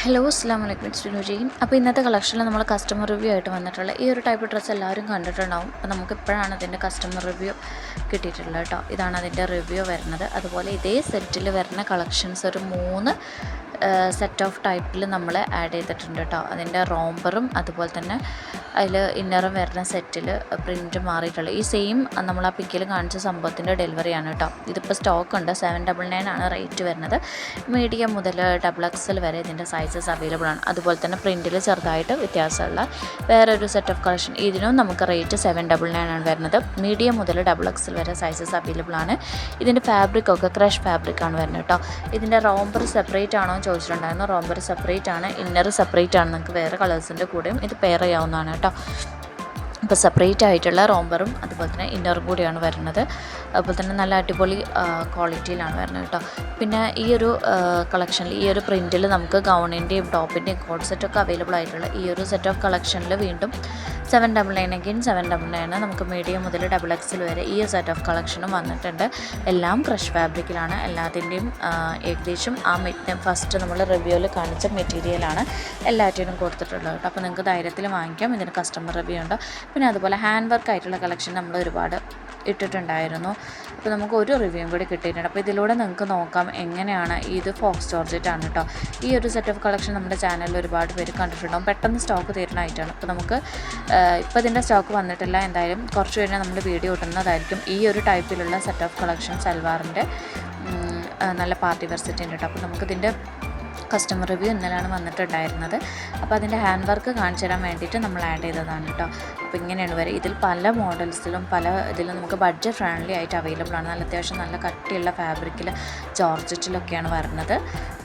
Hello അസ്സലാമു അലൈക്കും ജെയിൻ. അപ്പോൾ ഇന്നത്തെ കളക്ഷനിൽ നമ്മൾ കസ്റ്റമർ റിവ്യൂ ആയിട്ട് വന്നിട്ടുള്ള ഈ ഒരു ടൈപ്പ് ഡ്രസ്സ് എല്ലാവരും കണ്ടിട്ടുണ്ടാവും. അപ്പോൾ നമുക്കിപ്പോഴാണ് അതിൻ്റെ കസ്റ്റമർ റിവ്യൂ കിട്ടിയിട്ടുള്ളത് കേട്ടോ. ഇതാണ് അതിൻ്റെ റിവ്യൂ വരുന്നത്. അതുപോലെ ഇതേ സെറ്റിൽ വരുന്ന കളക്ഷൻസ് ഒരു 3 സെറ്റ് ഓഫ് ടൈപ്പിൽ നമ്മൾ ആഡ് ചെയ്തിട്ടുണ്ട് കേട്ടോ. അതിൻ്റെ റോംബറും അതുപോലെ തന്നെ അതിൽ ഇന്നറും വരുന്ന സെറ്റിൽ പ്രിൻറ്റ് മാറിയിട്ടുള്ള ഈ സെയിം നമ്മൾ ആ പിക്കിൽ കാണിച്ച സംഭവത്തിൻ്റെ ഡെലിവറിയാണ് കേട്ടോ. ഇതിപ്പോൾ സ്റ്റോക്ക് ഉണ്ട്. 799 ആണ് റേറ്റ് വരുന്നത്. മീഡിയം മുതൽ XXL വരെ ഇതിൻ്റെ സൈസസ് അവൈലബിൾ ആണ്. അതുപോലെ തന്നെ പ്രിൻറ്റിൽ ചെറുതായിട്ട് വ്യത്യാസമുള്ള വേറൊരു സെറ്റ് ഓഫ് കളക്ഷൻ, ഇതിനും നമുക്ക് റേറ്റ് 799 ആണ് വരുന്നത്. മീഡിയം മുതൽ XXL വരെ സൈസസ് അവൈലബിൾ ആണ്. ഇതിൻ്റെ ഫാബ്രിക്കൊക്കെ ക്രഷ് ഫാബ്രിക്കാണ് വരുന്നത് കേട്ടോ. ഇതിൻ്റെ റോംബർ സെപ്പറേറ്റ് ആണോ ചോദിച്ചിട്ടുണ്ടായിരുന്നു. റോംബർ സെപ്പറേറ്റ് ആണ്, ഇന്നർ സെപ്പറേറ്റ് ആണ്. നിങ്ങൾക്ക് വേറെ കളേഴ്സിൻ്റെ കൂടെയും ഇത് പെയർ ചെയ്യാവുന്നതാണ് കേട്ടോ. ഇപ്പോൾ സെപ്പറേറ്റ് ആയിട്ടുള്ള റോംബറും അതുപോലെ തന്നെ ഇന്നറും കൂടിയാണ് വരുന്നത്. അതുപോലെ തന്നെ നല്ല അടിപൊളി ക്വാളിറ്റിയിലാണ് വരുന്നത് കേട്ടോ. പിന്നെ ഈ ഒരു കളക്ഷനിൽ ഈ ഒരു പ്രിൻറ്റിൽ നമുക്ക് ഗൗണിൻ്റെയും ടോപ്പിൻ്റെയും കോഡ് സെറ്റൊക്കെ അവൈലബിൾ ആയിട്ടുള്ള ഈ ഒരു സെറ്റ് ഓഫ് കളക്ഷനിൽ വീണ്ടും 799 എങ്കിൽ 799 നമുക്ക് മീഡിയം മുതൽ XXL വരെ ഈ സെറ്റ് ഓഫ് കളക്ഷനും വന്നിട്ടുണ്ട്. എല്ലാം ക്രഷ് ഫാബ്രിക്കിലാണ്. എല്ലാത്തിൻ്റെയും ഏകദേശം ആ ഫസ്റ്റ് നമ്മൾ റിവ്യൂവിൽ കാണിച്ച മെറ്റീരിയലാണ് എല്ലാറ്റിനും കൊടുത്തിട്ടുള്ളത് കേട്ടോ. അപ്പോൾ നിങ്ങൾക്ക് ധൈര്യത്തിൽ വാങ്ങിക്കാം. ഇതിന് കസ്റ്റമർ റിവ്യൂ ഉണ്ട്. പിന്നെ അതുപോലെ ഹാൻഡ് വർക്ക് ആയിട്ടുള്ള കളക്ഷൻ നമ്മൾ ഒരുപാട് ഇട്ടിട്ടുണ്ടായിരുന്നു. അപ്പോൾ നമുക്ക് ഒരു റിവ്യൂവും കൂടി കിട്ടിയിട്ടുണ്ട്. അപ്പോൾ ഇതിലൂടെ നിങ്ങൾക്ക് നോക്കാം എങ്ങനെയാണ്. ഇത് ഫോക്സ് ജോർജറ്റാണ് കേട്ടോ. ഈ ഒരു സെറ്റ് ഓഫ് കളക്ഷൻ നമ്മുടെ ചാനലിൽ ഒരുപാട് പേര് കണ്ടിട്ടുണ്ടാകും. പെട്ടെന്ന് സ്റ്റോക്ക് തീരണമായിട്ടാണ്. അപ്പോൾ നമുക്ക് ഇപ്പോൾ ഇതിൻ്റെ സ്റ്റോക്ക് വന്നിട്ടില്ല. എന്തായാലും കുറച്ച് കഴിഞ്ഞാൽ നമ്മൾ വീഡിയോ ഇടുന്നതായിരിക്കും. ഈ ഒരു ടൈപ്പിലുള്ള സെറ്റ് ഓഫ് കളക്ഷൻ സൽവാറിൻ്റെ നല്ല പാർട്ടി വെയർ സെറ്റ് ഉണ്ട് കേട്ടോ. അപ്പോൾ നമുക്കിതിൻ്റെ കസ്റ്റമർ റിവ്യൂ ഇന്നലെയാണ് വന്നിട്ടുണ്ടായിരുന്നത്. അപ്പോൾ അതിൻ്റെ ഹാൻഡ് വർക്ക് കാണിച്ചു തരാൻ വേണ്ടിയിട്ട് നമ്മൾ ആഡ് ചെയ്തതാണ് കേട്ടോ. അപ്പോൾ ഇങ്ങനെയാണ് വരെ. ഇതിൽ പല മോഡൽസിലും പല ഇതിലും നമുക്ക് ബഡ്ജറ്റ് ഫ്രണ്ട്ലി ആയിട്ട് അവൈലബിൾ ആണ്. നല്ല അത്യാവശ്യം നല്ല കട്ടിയുള്ള ഫാബ്രിക്കിൽ ജോർജറ്റിലൊക്കെയാണ് വരുന്നത്.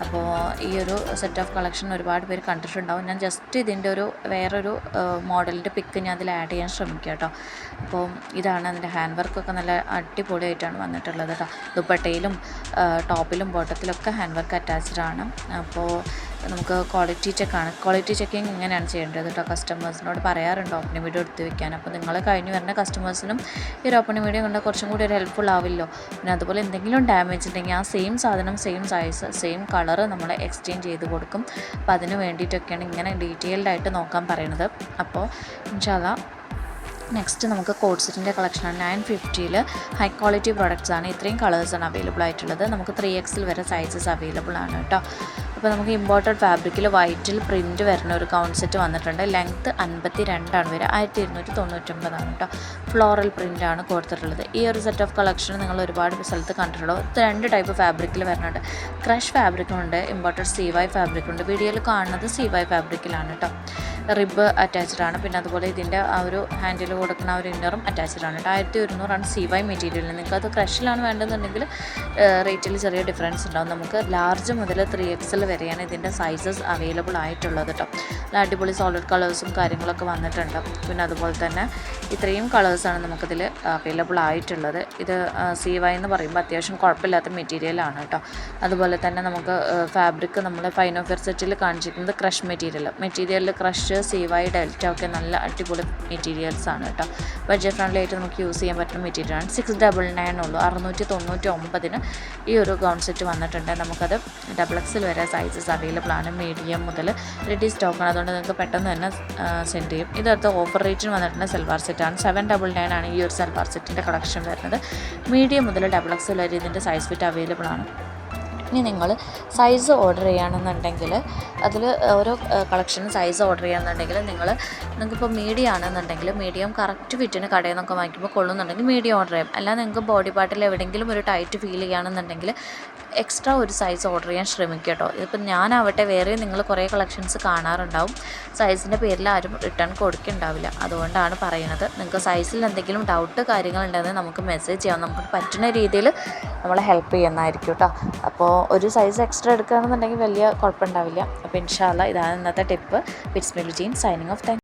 അപ്പോൾ ഈ ഒരു സെറ്റ് ഓഫ് കളക്ഷൻ ഒരുപാട് പേര് കണ്ടിട്ടുണ്ടാവും. ഞാൻ ജസ്റ്റ് ഇതിൻ്റെ ഒരു വേറൊരു മോഡലിൻ്റെ പിക്ക് ഞാൻ അതിൽ ആഡ് ചെയ്യാൻ ശ്രമിക്കാം കേട്ടോ. അപ്പോൾ ഇതാണ് അതിൻ്റെ ഹാൻഡ് വർക്കൊക്കെ നല്ല അടിപൊളിയായിട്ടാണ് വന്നിട്ടുള്ളത് കേട്ടോ. ദുപ്പട്ടയിലും ടോപ്പിലും ബോട്ടത്തിലൊക്കെ ഹാൻഡ് വർക്ക് അറ്റാച്ച്ഡ് ആണ്. അപ്പോൾ നമുക്ക് ക്വാളിറ്റി ചെക്കിങ് ഇങ്ങനെയാണ് ചെയ്യേണ്ടത് കേട്ടോ. കസ്റ്റമേഴ്സിനോട് പറയാറുണ്ട് ഓപ്പണിംഗ് വീഡിയോ എടുത്ത് വെക്കാൻ. അപ്പോൾ നിങ്ങൾ കഴിഞ്ഞ് വരുന്ന കസ്റ്റമേഴ്സിനും ഈ ഒരു ഓപ്പണിംഗ് വീഡിയോ കണ്ടാൽ കുറച്ചും കൂടി ഒരു ഹെൽപ്ഫുൾ ആവില്ലോ. പിന്നെ അതുപോലെ എന്തെങ്കിലും ഡാമേജ് ഉണ്ടെങ്കിൽ ആ സെയിം സാധനം സെയിം സൈസ് സെയിം കളറ് നമ്മൾ എക്സ്ചേഞ്ച് ചെയ്ത് കൊടുക്കും. അപ്പോൾ അതിന് വേണ്ടിയിട്ടൊക്കെയാണ് ഇങ്ങനെ ഡീറ്റെയിൽഡ് ആയിട്ട് നോക്കാൻ പറയുന്നത്. അപ്പോൾ ഇൻഷാ അല്ലാഹ് നെക്സ്റ്റ് നമുക്ക് കോഡ് സെറ്റിൻ്റെ കളക്ഷനാണ്. 950 ഹൈ ക്വാളിറ്റി പ്രോഡക്റ്റ്സ് ആണ്. ഇത്രയും കളേഴ്സാണ് അവൈലബിൾ ആയിട്ടുള്ളത്. നമുക്ക് 3XL വരെ സൈസസ് അവൈലബിൾ ആണ് കേട്ടോ. അപ്പോൾ നമുക്ക് ഇമ്പോർട്ടഡ് ഫാബ്രിക്കിൽ വൈറ്റിൽ പ്രിൻറ്റ് വരുന്ന ഒരു ഗൗൺ സെറ്റ് വന്നിട്ടുണ്ട്. ലെങ്ത്ത് 52 ആണ് വരിക. 1299 ആണ് കേട്ടോ. ഫ്ലോറൽ പ്രിൻ്റാണ് കൊടുത്തിട്ടുള്ളത്. ഈ ഒരു സെറ്റ് ഓഫ് കളക്ഷൻ നിങ്ങൾ ഒരുപാട് സ്ഥലത്ത് കണ്ടിട്ടുള്ളൂ. 2 ടൈപ്പ് ഫാബ്രിക്കിൽ വരുന്നുണ്ട്. ക്രഷ് ഫാബ്രിക്കുണ്ട്, ഇമ്പോർട്ടഡ് CY ഫാബ്രിക്കുണ്ട്. വീഡിയോയിൽ കാണുന്നത് CY ഫാബ്രിക്കിലാണ് കേട്ടോ. റിബ് അറ്റാച്ച്ഡ് ആണ്. പിന്നെ അതുപോലെ ഇതിൻ്റെ ആ ഒരു ഹാൻഡിൽ കൊടുക്കുന്ന ഒരു ഇന്നറും അറ്റാച്ച്ഡ് ആണ് കേട്ടോ. 1100 CY മെറ്റീരിയൽ. നിങ്ങൾക്ക് അത് ക്രഷിലാണ് വേണ്ടതെന്നുണ്ടെങ്കിൽ റേറ്റിൽ ചെറിയ ഡിഫറൻസ് ഉണ്ടാവും. നമുക്ക് ലാർജ് മുതൽ 3XL വരെയാണ് ഇതിൻ്റെ സൈസസ് അവൈലബിൾ ആയിട്ടുള്ളത് കേട്ടോ. അടിപൊളി സോളിഡ് കളേഴ്സും കാര്യങ്ങളൊക്കെ വന്നിട്ടുണ്ട്. പിന്നെ അതുപോലെ തന്നെ ഇത്രയും കളേഴ്സാണ് നമുക്കിതിൽ അവൈലബിൾ ആയിട്ടുള്ളത്. ഇത് CY എന്ന് പറയുമ്പോൾ അത്യാവശ്യം കുഴപ്പമില്ലാത്ത മെറ്റീരിയലാണ് കേട്ടോ. അതുപോലെ തന്നെ നമുക്ക് ഫാബ്രിക് നമ്മൾ ഫൈൻ ഓഫ് വെയർ സെറ്റിൽ കാണിച്ചിരിക്കുന്നത് ക്രഷ് മെറ്റീരിയലിൽ ക്രഷ് CY ഡെൽറ്റ ഒക്കെ നല്ല അടിപൊളി മെറ്റീരിയൽസാണ് കേട്ടോ. ബഡ്ജറ്റ് ഫ്രണ്ട്ലി ആയിട്ട് നമുക്ക് യൂസ് ചെയ്യാൻ പറ്റുന്ന മെറ്റീരിയലാണ്. 699 ഉള്ളൂ. 699 ഈ ഒരു ഗൗൺ സെറ്റ് വന്നിട്ടുണ്ട്. നമുക്കത് XXL വരെ സൈസസ് അവൈലബിൾ ആണ്. മീഡിയം മുതൽ റെഡി സ്റ്റോക്കാണ്. അതുകൊണ്ട് നിങ്ങൾക്ക് പെട്ടെന്ന് തന്നെ സെൻഡ് ചെയ്യും. ഇതടുത്ത് ഓഫർ റേറ്റിന് വന്നിട്ടുണ്ട് സൽവാർ സെറ്റാണ്. 799 ആണ് ഈ ഒരു സൽവാർ സെറ്റിൻ്റെ കളക്ഷൻ വരുന്നത്. മീഡിയം മുതൽ XXL വരെ ഇതിൻ്റെ സൈസ് ഫിറ്റ് അവൈലബിൾ ആണ്. ഇനി നിങ്ങൾ സൈസ് ഓർഡർ ചെയ്യുകയാണെന്നുണ്ടെങ്കിൽ അതിൽ ഓരോ കളക്ഷന് സൈസ് ഓർഡർ ചെയ്യുകയാണെന്നുണ്ടെങ്കിൽ നിങ്ങൾക്കിപ്പോൾ മീഡിയം ആണെന്നുണ്ടെങ്കിൽ മീഡിയം കറക്റ്റ് ഫിറ്റിന് കടയിൽ നിന്നൊക്കെ വാങ്ങിക്കുമ്പോൾ കൊള്ളുന്നുണ്ടെങ്കിൽ മീഡിയം ഓർഡർ ചെയ്യാം. അല്ലാതെ നിങ്ങൾക്ക് ബോഡി പാർട്ടിൽ എവിടെയെങ്കിലും ഒരു ടൈറ്റ് ഫീൽ ചെയ്യുകയാണെന്നുണ്ടെങ്കിൽ എക്സ്ട്രാ ഒരു സൈസ് ഓർഡർ ചെയ്യാൻ ശ്രമിക്കുക കേട്ടോ. ഇതിപ്പോൾ ഞാനാവട്ടെ വേറെ നിങ്ങൾ കുറേ കളക്ഷൻസ് കാണാറുണ്ടാവും. സൈസിൻ്റെ പേരിൽ ആരും റിട്ടേൺ കൊടുക്കുന്നുണ്ടാവില്ല. അതുകൊണ്ടാണ് പറയുന്നത്. നിങ്ങൾക്ക് സൈസിൽ എന്തെങ്കിലും ഡൗട്ട് കാര്യങ്ങളുണ്ടെങ്കിൽ നമുക്ക് മെസ്സേജ് ചെയ്യാം. നമുക്ക് പറ്റുന്ന രീതിയിൽ നമ്മളെ ഹെൽപ്പ് ചെയ്യുന്നതായിരിക്കും കേട്ടോ. അപ്പോൾ ഒരു സൈസ് എക്സ്ട്രാ എടുക്കുകയാണെന്നുണ്ടെങ്കിൽ വലിയ കുഴപ്പമുണ്ടാവില്ല. അപ്പോൾ ഇൻഷാ അല്ലാഹ് ഇതാണ് ഇന്നത്തെ tip. It's me Jain signing off. Thank